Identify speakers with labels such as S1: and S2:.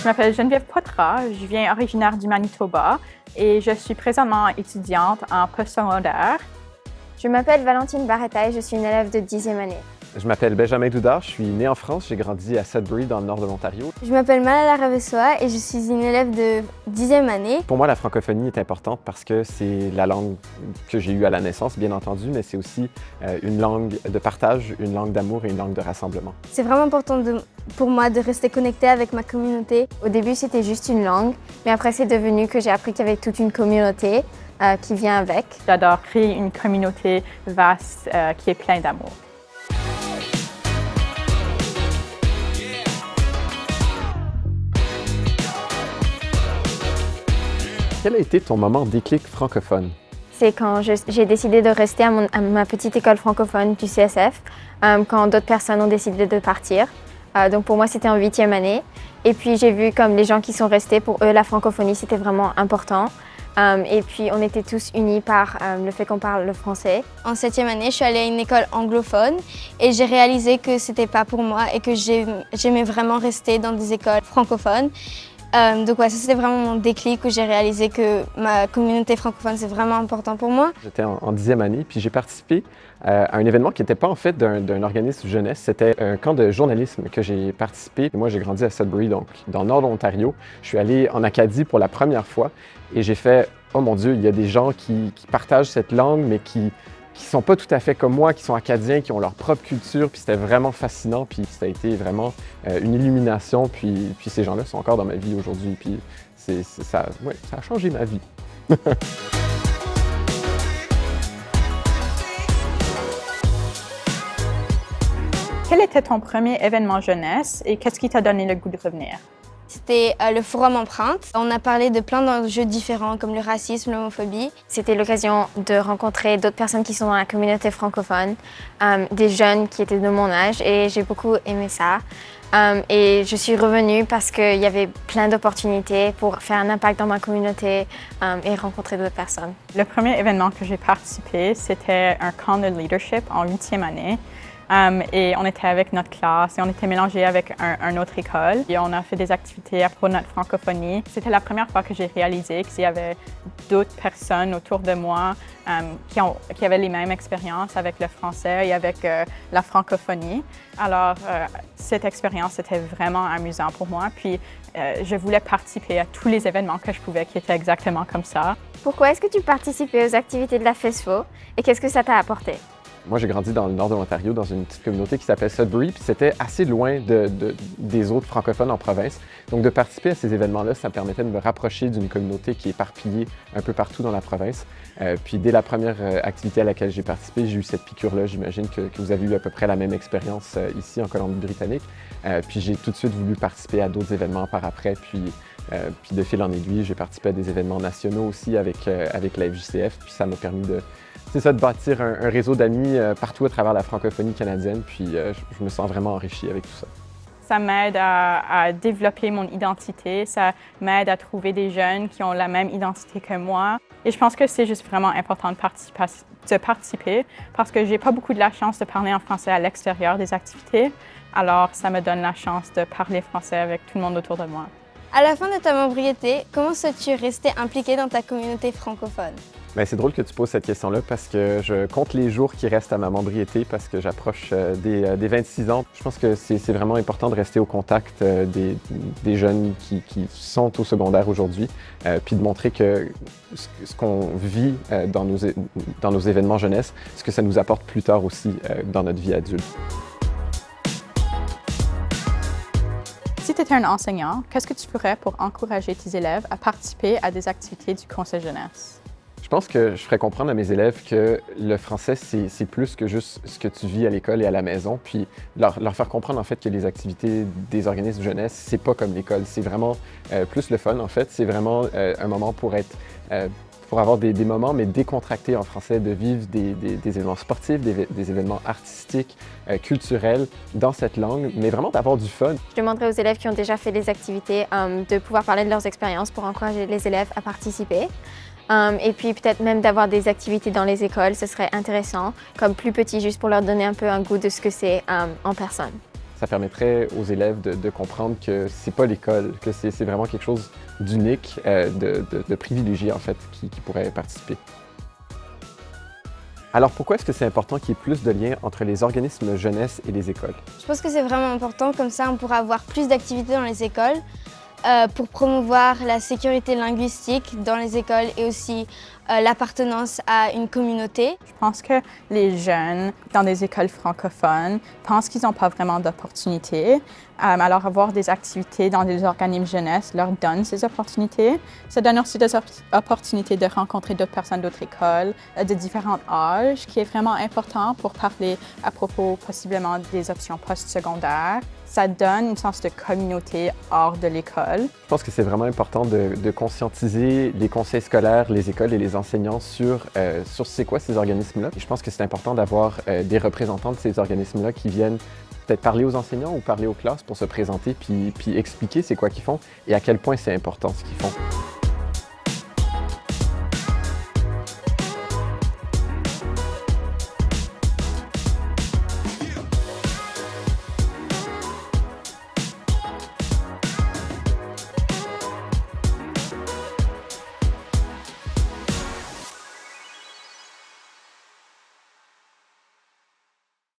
S1: Je m'appelle Geneviève Poitras, je viens originaire du Manitoba et je suis présentement étudiante en postsecondaire.
S2: Je m'appelle Valentine Barretta et je suis une élève de 10e année.
S3: Je m'appelle Benjamin Doudard, je suis né en France, j'ai grandi à Sudbury dans le nord de l'Ontario.
S4: Je m'appelle Malala Ravessoa et je suis une élève de 10e année.
S3: Pour moi, la francophonie est importante parce que c'est la langue que j'ai eue à la naissance, bien entendu, mais c'est aussi une langue de partage, une langue d'amour et une langue de rassemblement.
S4: C'est vraiment important pour moi de rester connectée avec ma communauté.
S2: Au début, c'était juste une langue, mais après, c'est devenu que j'ai appris qu'il y avait toute une communauté qui vient avec.
S1: J'adore créer une communauté vaste qui est pleine d'amour.
S3: Quel a été ton moment déclic francophone?
S2: C'est quand j'ai décidé de rester à ma petite école francophone du CSF, quand d'autres personnes ont décidé de partir. Donc pour moi, c'était en 8e année. Et puis j'ai vu comme les gens qui sont restés, pour eux, la francophonie, c'était vraiment important. Et puis on était tous unis par le fait qu'on parle le français.
S4: En 7e année, je suis allée à une école anglophone et j'ai réalisé que c'était pas pour moi et que j'aimais vraiment rester dans des écoles francophones. Donc ouais, ça c'était vraiment mon déclic où j'ai réalisé que ma communauté francophone c'est vraiment important pour moi.
S3: J'étais en 10e année, puis j'ai participé à un événement qui n'était pas en fait d'un organisme jeunesse, c'était un camp de journalisme que j'ai participé. Moi j'ai grandi à Sudbury, donc dans le nord de l'Ontario. Je suis allé en Acadie pour la première fois et j'ai fait « Oh mon Dieu, il y a des gens qui partagent cette langue mais qui sont pas tout à fait comme moi, qui sont acadiens, qui ont leur propre culture, puis c'était vraiment fascinant, puis ça a été vraiment une illumination, puis ces gens-là sont encore dans ma vie aujourd'hui, puis ça a changé ma vie.
S1: Quel était ton premier événement jeunesse et qu'est-ce qui t'a donné le goût de revenir?
S4: C'était le Forum Empreinte. On a parlé de plein d'enjeux différents comme le racisme, l'homophobie.
S2: C'était l'occasion de rencontrer d'autres personnes qui sont dans la communauté francophone, des jeunes qui étaient de mon âge et j'ai beaucoup aimé ça. Et je suis revenue parce qu'il y avait plein d'opportunités pour faire un impact dans ma communauté et rencontrer d'autres personnes.
S1: Le premier événement que j'ai participé, c'était un camp de leadership en 8e année. Et on était avec notre classe et on était mélangés avec une autre école. Et on a fait des activités pour notre francophonie. C'était la première fois que j'ai réalisé qu'il y avait d'autres personnes autour de moi qui avaient les mêmes expériences avec le français et avec la francophonie. Alors, cette expérience était vraiment amusante pour moi. Puis, je voulais participer à tous les événements que je pouvais qui étaient exactement comme ça.
S2: Pourquoi est-ce que tu participais aux activités de la FESFO et qu'est-ce que ça t'a apporté?
S3: Moi, j'ai grandi dans le nord de l'Ontario, dans une petite communauté qui s'appelle Sudbury, puis c'était assez loin des autres francophones en province. Donc, de participer à ces événements-là, ça me permettait de me rapprocher d'une communauté qui est éparpillée un peu partout dans la province. Puis, dès la première activité à laquelle j'ai participé, j'ai eu cette piqûre-là. J'imagine que vous avez eu à peu près la même expérience ici en Colombie-Britannique. Puis, j'ai tout de suite voulu participer à d'autres événements par après. Puis de fil en aiguille, j'ai participé à des événements nationaux aussi avec la FJCF. Puis, ça m'a permis de bâtir un réseau d'amis partout à travers la francophonie canadienne, puis je me sens vraiment enrichi avec tout ça.
S1: Ça m'aide à développer mon identité, ça m'aide à trouver des jeunes qui ont la même identité que moi. Et je pense que c'est juste vraiment important de participer parce que j'ai pas beaucoup de la chance de parler en français à l'extérieur des activités, alors ça me donne la chance de parler français avec tout le monde autour de moi.
S4: À la fin de ta membriété, comment souhaites-tu rester impliqué dans ta communauté francophone?
S3: Bien, c'est drôle que tu poses cette question-là parce que je compte les jours qui restent à ma membriété parce que j'approche des 26 ans. Je pense que c'est vraiment important de rester au contact des jeunes qui sont au secondaire aujourd'hui, puis de montrer que ce qu'on vit dans nos événements jeunesse, ce que ça nous apporte plus tard aussi dans notre vie adulte.
S1: Si tu étais un enseignant, qu'est-ce que tu ferais pour encourager tes élèves à participer à des activités du Conseil jeunesse?
S3: Je pense que je ferais comprendre à mes élèves que le français, c'est plus que juste ce que tu vis à l'école et à la maison, puis leur faire comprendre en fait que les activités des organismes jeunesse, c'est pas comme l'école, c'est vraiment plus le fun en fait, c'est vraiment un moment pour avoir des moments, mais décontractés en français, de vivre des événements sportifs, des événements artistiques, culturels dans cette langue, mais vraiment d'avoir du fun.
S2: Je demanderais aux élèves qui ont déjà fait des activités de pouvoir parler de leurs expériences pour encourager les élèves à participer. Et puis peut-être même d'avoir des activités dans les écoles, ce serait intéressant, comme plus petit, juste pour leur donner un peu un goût de ce que c'est en personne.
S3: ça permettrait aux élèves de comprendre que c'est pas l'école, que c'est vraiment quelque chose d'unique, de privilégié en fait, qui pourrait participer. Alors pourquoi est-ce que c'est important qu'il y ait plus de liens entre les organismes jeunesse et les écoles?
S4: Je pense que c'est vraiment important, comme ça on pourra avoir plus d'activités dans les écoles pour promouvoir la sécurité linguistique dans les écoles et aussi l'appartenance à une communauté.
S1: Je pense que les jeunes dans des écoles francophones pensent qu'ils n'ont pas vraiment d'opportunités. Alors avoir des activités dans des organismes jeunesse leur donne ces opportunités. Ça donne aussi des opportunités de rencontrer d'autres personnes d'autres écoles, de différents âges, qui est vraiment important pour parler à propos possiblement des options postsecondaires. Ça donne une sens de communauté hors de l'école.
S3: Je pense que c'est vraiment important de conscientiser les conseils scolaires, les écoles et les enseignants sur c'est quoi ces organismes-là. Je pense que c'est important d'avoir des représentants de ces organismes-là qui viennent peut-être parler aux enseignants ou parler aux classes pour se présenter puis expliquer c'est quoi qu'ils font et à quel point c'est important ce qu'ils font.